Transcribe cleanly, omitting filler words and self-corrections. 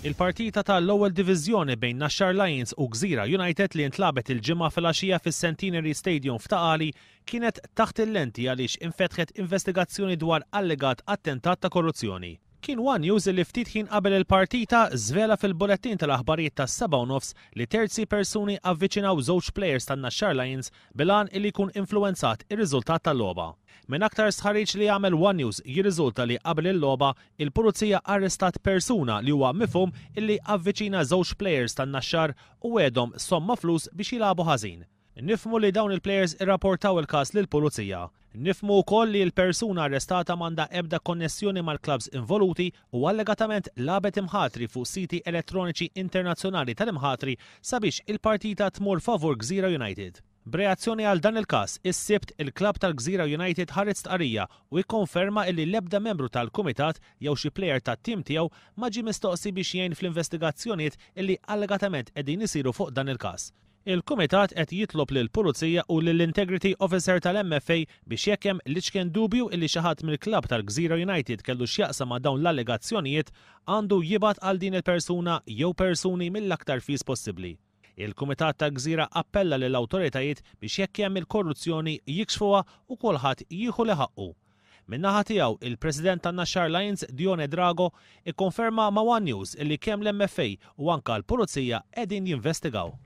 Il-partita tal-ewwel diviżjoni bejn Naxxar Lions u Gżira United li ntlabet il-ġimgħa filgħaxija fis-Centenary Stadium f'Taqali kienet taħt il-lenti għaliex infetħet investigazzjoni dwar allegat attentat ta' korruzzjoni. Kien One News li ftit ħin qabel il-partita żvela fil-bulettin tal-aħbarijiet tas-7:30 li terzi persuni avviċinaw żewġ plejers tan-Naxxar Lions bilan li jkun influwenzat ir-riżultat tal-logħba. Min aktar sħarriġ li jagħmel One News jirriżulta li qabel il-logħba il-pulizija arrestat persuna li huwa mifhum illi avviċina żewġ plejers tan-Naxxar u għedhom somma flus biex jilagħbu ħażin. Nifhmu li dawn il-plejers irrapportaw il-każ lill-pulizija. Nifhmu wkoll li l-persuna arrestata m'għandha ebda konnessjoni mal-klabs involuti u allegatament labet imħatri fuq siti elettroniċi internazzjonali tal-imħatri sabiex il-partita tmur favur Gżira United. B'reazzjoni għal dan il-każ, is-sibt il-klabb tal-Gżira United ħareġ stqarrija u jikkonferma li l-ebda membru tal-kumitat jew xi plejer tat-tim tiegħu ma ġie mistoqsi biex jgħin fl-investigazzjonijiet illi allegatament qegħdin isiru fuq dan il-każ. Il-kumitat qed jitlob lill-Pulizija u lill-Integrity Officer tal-MFA biex jekk hemm liċken dubju illi xi ħadd mill-klabb tal-Gżira United kellu x'jaqsam ma' dawn l-allegazzjonijiet għandu jibgħat għal din il-persuna jew persuni mill-aktar fis possibbli. Il-Kumitat ta' Gżira appella lill awtoritajiet biex jekk hemm il-korruzzjoni jikxfuha u kulħadd jieħu li ħaqqu. Min-naħa tiegħu il-President tan-Naxxar Lions Dione Drago ikkonferma ma' One News illi kemm l-MFA u anke l-Pulizija qegħdin jinvestigaw.